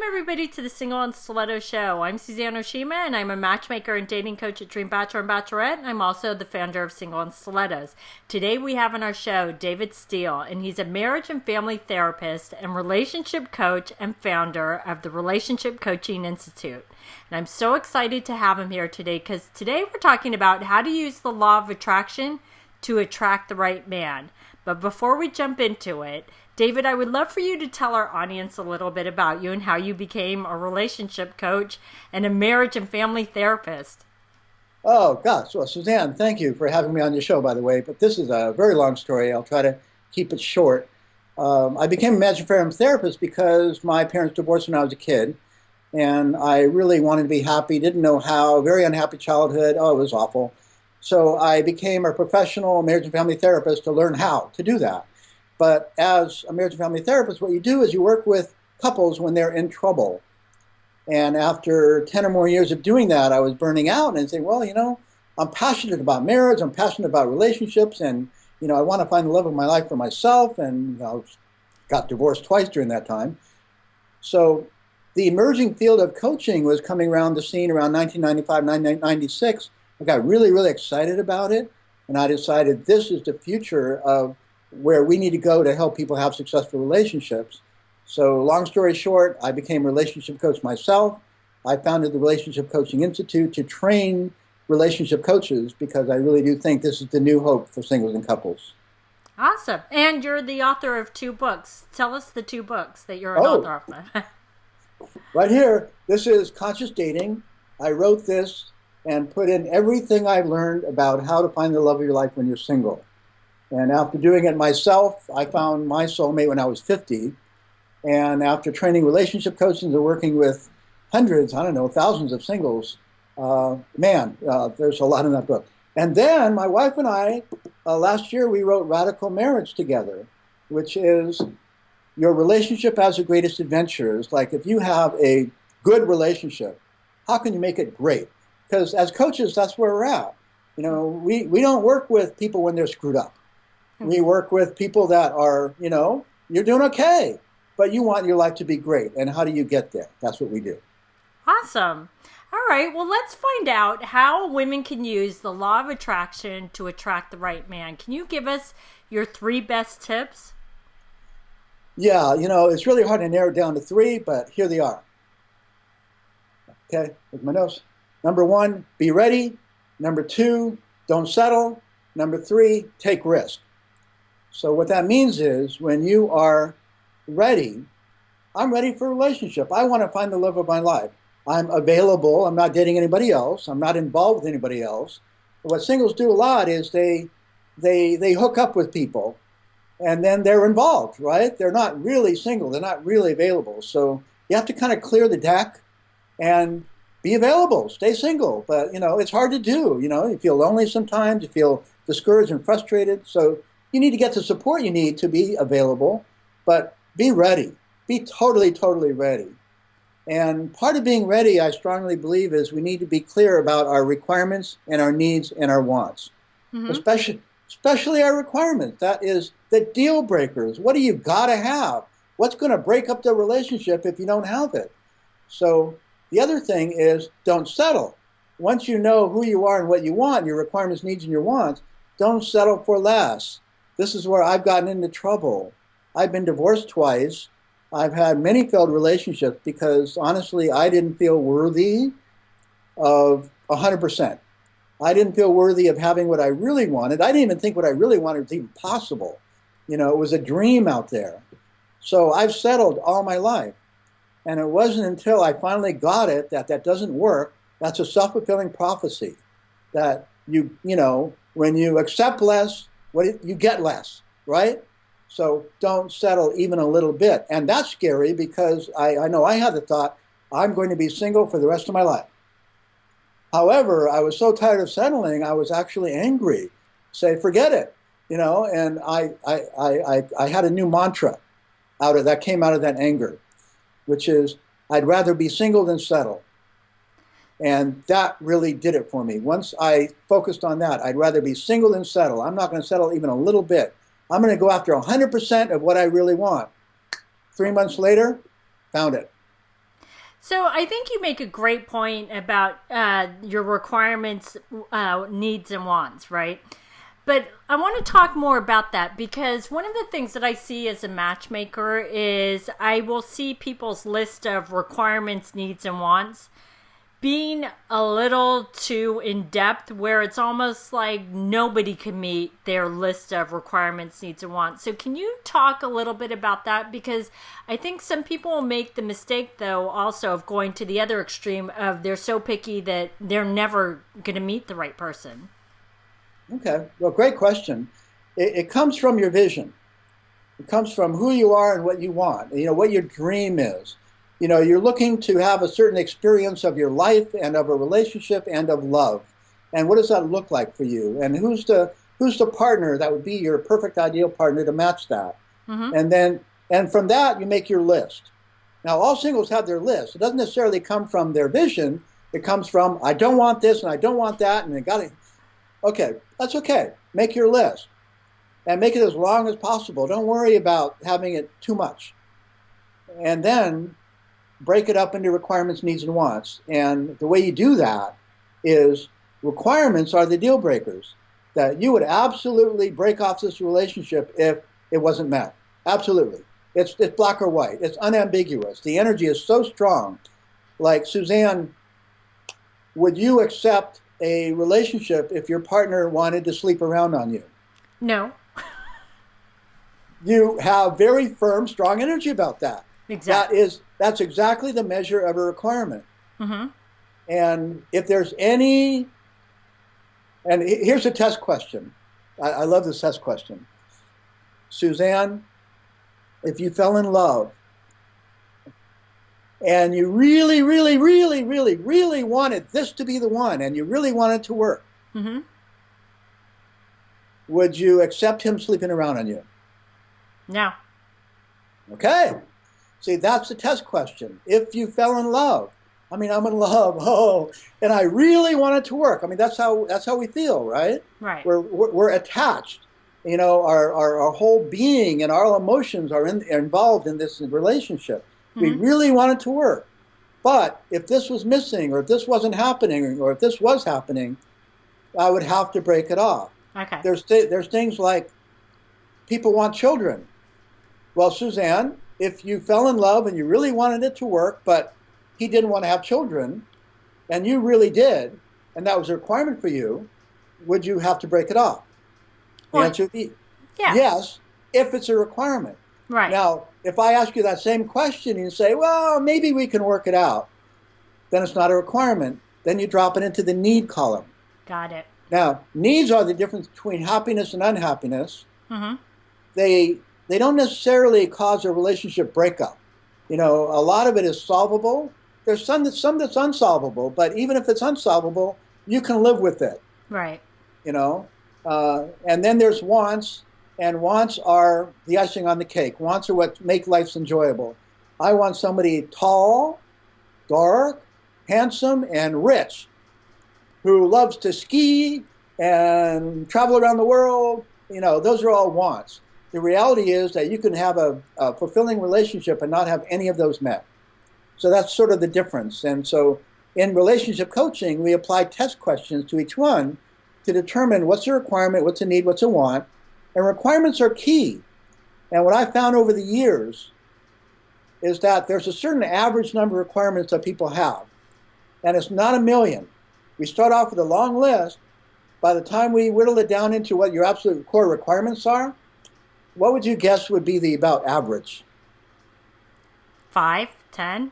everybody to the Single and Stilettos Show. I'm Suzanne Oshima, and I'm a matchmaker and dating coach at Dream Bachelor and Bachelorette, and I'm also the founder of Single and Stilettos. Today we have on our show David Steele, and he's a marriage and family therapist and relationship coach and founder of the Relationship Coaching Institute. And I'm so excited to have him here today because today we're talking about how to use the law of attraction to attract the right man. But before we jump into it, David, I would love for you to tell our audience a little bit about you and how you became a relationship coach and a marriage and family therapist. Oh, gosh. Well, Suzanne, thank you for having me on your show, by the way. But this is a very long story. I'll try to keep it short. I became a marriage and family therapist because my parents divorced when I was a kid. And I really wanted to be happy, didn't know how, very unhappy childhood. Oh, it was awful. So I became a professional marriage and family therapist to learn how to do that. But as a marriage and family therapist, what you do is you work with couples when they're in trouble. And after 10 or more years of doing that, I was burning out and saying, well, I'm passionate about marriage, I'm passionate about relationships, and, I want to find the love of my life for myself, and I got divorced twice during that time. So the emerging field of coaching was coming around the scene around 1995, 1996. I got really, really excited about it, and I decided this is the future of where we need to go to help people have successful relationships. So long story short, I became a relationship coach myself. I founded the Relationship Coaching Institute to train relationship coaches because I really do think this is the new hope for singles and couples. Awesome. And you're the author of 2 books. Tell us the 2 books that you're an author of. Right here, this is Conscious Dating. I wrote this and put in everything I've learned about how to find the love of your life when you're single. And after doing it myself, I found my soulmate when I was 50. And after training relationship coaches and working with hundreds, thousands of singles, there's a lot in that book. And then my wife and I, last year, we wrote Radical Marriage together, which is your relationship as the greatest adventures. Like if you have a good relationship, how can you make it great? Because as coaches, that's where we're at. We don't work with people when they're screwed up. We work with people that are, you're doing okay, but you want your life to be great. And how do you get there? That's what we do. Awesome. All right. Well, let's find out how women can use the law of attraction to attract the right man. Can you give us your 3 best tips? Yeah, it's really hard to narrow it down to 3, but here they are. Okay, with my notes. Number 1, be ready. Number 2, don't settle. Number 3, take risk. So what that means is when you are ready, I'm ready for a relationship. I want to find the love of my life. I'm available. I'm not dating anybody else. I'm not involved with anybody else. But what singles do a lot is they hook up with people and then they're involved, right? They're not really single. They're not really available. So you have to kind of clear the deck and be available. Stay single. But, it's hard to do. You feel lonely sometimes. You feel discouraged and frustrated. So you need to get the support you need to be available, but be ready. Be totally, totally ready. And part of being ready, I strongly believe, is we need to be clear about our requirements and our needs and our wants, especially our requirements. That is the deal breakers. What do you got to have? What's going to break up the relationship if you don't have it? So the other thing is don't settle. Once you know who you are and what you want, your requirements, needs, and your wants, don't settle for less. This is where I've gotten into trouble. I've been divorced twice. I've had many failed relationships because, honestly, I didn't feel worthy of 100%. I didn't feel worthy of having what I really wanted. I didn't even think what I really wanted was even possible. It was a dream out there. So I've settled all my life. And it wasn't until I finally got it that doesn't work. That's a self-fulfilling prophecy. That when you accept less, you get less, right? So don't settle even a little bit. And that's scary because I know I had the thought, I'm going to be single for the rest of my life. However, I was so tired of settling, I was actually angry. Say, forget it, and I had a new mantra that came out of that anger, which is, I'd rather be single than settle. And that really did it for me. Once I focused on that, I'd rather be single than settle. I'm not going to settle even a little bit. I'm going to go after 100% of what I really want. 3 months later, found it. So I think you make a great point about your requirements, needs, and wants, right? But I want to talk more about that because one of the things that I see as a matchmaker is I will see people's list of requirements, needs, and wants being a little too in depth where it's almost like nobody can meet their list of requirements, needs, and wants. So can you talk a little bit about that? Because I think some people will make the mistake, though, also of going to the other extreme of they're so picky that they're never going to meet the right person. Okay, well, great question. It comes from your vision. It comes from who you are and what you want, what your dream is. You're looking to have a certain experience of your life and of a relationship and of love. And what does that look like for you? And who's the partner that would be your perfect ideal partner to match that? Mm-hmm. And from that, you make your list. Now, all singles have their list. It doesn't necessarily come from their vision. It comes from, I don't want this and I don't want that, and they got it. Okay, that's okay. Make your list and make it as long as possible. Don't worry about having it too much. And then break it up into requirements, needs, and wants. And the way you do that is requirements are the deal breakers that you would absolutely break off this relationship if it wasn't met. Absolutely. It's black or white. It's unambiguous. The energy is so strong. Like, Suzanne, would you accept a relationship if your partner wanted to sleep around on you? No. You have very firm, strong energy about that. Exactly. That's exactly the measure of a requirement. Mm-hmm. And if there's any, and here's a test question. I love this test question. Suzanne, if you fell in love and you really, really, really, really, really wanted this to be the one, and you really wanted to work, mm-hmm. would you accept him sleeping around on you? No. Okay. See, that's the test question. If you fell in love, I'm in love, and I really want it to work. That's how we feel, right? Right. We're attached. Our whole being and our emotions are involved in this relationship. Mm-hmm. We really want it to work. But if this was missing, or if this wasn't happening, or if this was happening, I would have to break it off. Okay. There's things like people want children. Well, Suzanne, if you fell in love and you really wanted it to work, but he didn't want to have children, and you really did, and that was a requirement for you, would you have to break it off? The answer would be yes, if it's a requirement. Right. Now, if I ask you that same question and you say, well, maybe we can work it out, then it's not a requirement. Then you drop it into the need column. Got it. Now, needs are the difference between happiness and unhappiness. Mm-hmm. They don't necessarily cause a relationship breakup. A lot of it is solvable. There's some that's unsolvable, but even if it's unsolvable, you can live with it. Right. And then there's wants, and wants are the icing on the cake. Wants are what make life enjoyable. I want somebody tall, dark, handsome, and rich, who loves to ski and travel around the world. Those are all wants. The reality is that you can have a fulfilling relationship and not have any of those met. So that's sort of the difference. And so in relationship coaching, we apply test questions to each one to determine what's a requirement, what's a need, what's a want. And requirements are key. And what I found over the years is that there's a certain average number of requirements that people have. And it's not a million. We start off with a long list. By the time we whittle it down into what your absolute core requirements are, what would you guess would be the about average? 5, 10?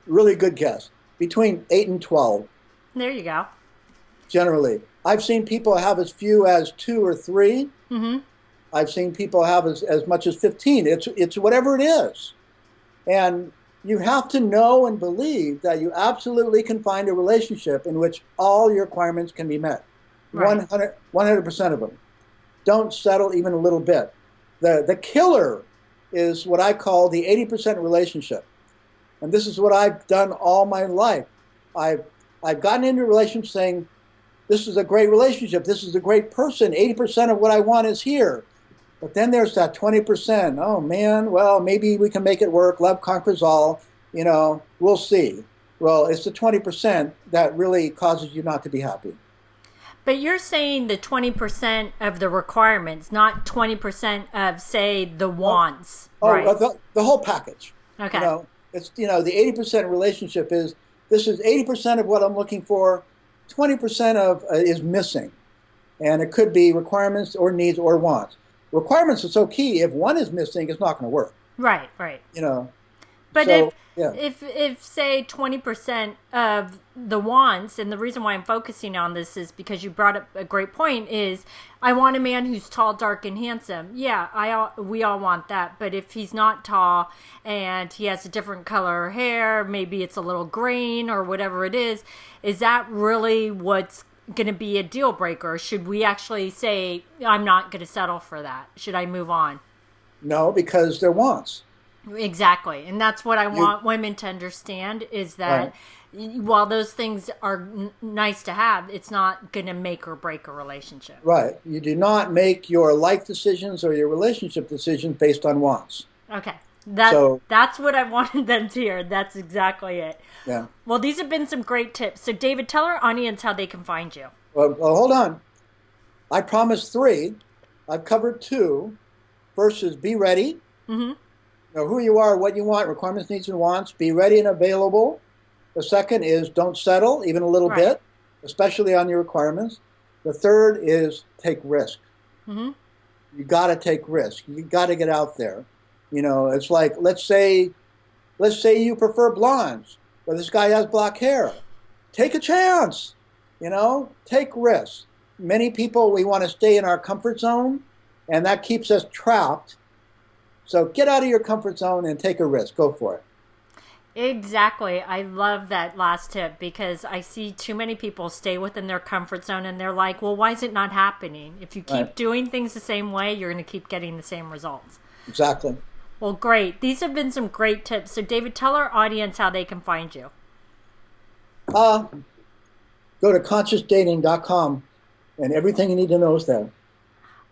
Really good guess. Between 8 and 12. There you go. Generally. I've seen people have as few as 2 or 3. Mm-hmm. I've seen people have as much as 15. It's whatever it is. And you have to know and believe that you absolutely can find a relationship in which all your requirements can be met. Right. 100% of them. Don't settle even a little bit. The killer is what I call the 80% relationship. And this is what I've done all my life. I've gotten into a relationship saying, this is a great relationship, this is a great person, 80% of what I want is here. But then there's that 20%, oh man, well, maybe we can make it work, love conquers all. we'll see. Well, it's the 20% that really causes you not to be happy. But you're saying the 20% of the requirements, not 20% of, say, the wants, right? The whole package. Okay. It's the 80% relationship is this is 80% of what I'm looking for, 20% of is missing, and it could be requirements or needs or wants. Requirements are so key. If one is missing, it's not going to work. Right. But So, if say 20% of the wants, and the reason why I'm focusing on this is because you brought up a great point, is I want a man who's tall, dark, and handsome. Yeah, we all want that. But if he's not tall and he has a different color hair, maybe it's a little green or whatever it is that really what's going to be a deal breaker? Should we actually say, I'm not going to settle for that? Should I move on? No, because they're wants. Exactly. And that's what I want women to understand is that while those things are nice to have, it's not going to make or break a relationship. Right. You do not make your life decisions or your relationship decisions based on wants. Okay. That's what I wanted them to hear. That's exactly it. Yeah. Well, these have been some great tips. So, David, tell our audience how they can find you. Well, hold on. I promised 3. I've covered 2. First is be ready. Mm-hmm. Know who you are, what you want, requirements, needs, and wants. Be ready and available. The second is don't settle, even a little bit, especially on your requirements. The third is take risk. Mm-hmm. You got to take risk. You got to get out there. It's like let's say you prefer blondes, but this guy has black hair. Take a chance. Take risks. Many people, we want to stay in our comfort zone, and that keeps us trapped. So get out of your comfort zone and take a risk. Go for it. Exactly. I love that last tip because I see too many people stay within their comfort zone and they're like, well, why is it not happening? If you keep doing things the same way, you're going to keep getting the same results. Exactly. Well, great. These have been some great tips. So, David, tell our audience how they can find you. Go to consciousdating.com and everything you need to know is there.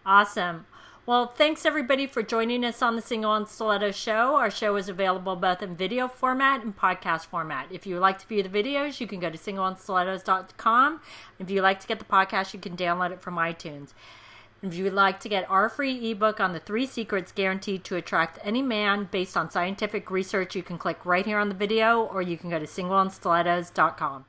Awesome. Well, thanks everybody for joining us on the Single and Stilettos show. Our show is available both in video format and podcast format. If you would like to view the videos, you can go to singleandstilettos.com. If you'd like to get the podcast, you can download it from iTunes. If you would like to get our free ebook on the 3 secrets guaranteed to attract any man based on scientific research, you can click right here on the video, or you can go to singleandstilettos.com.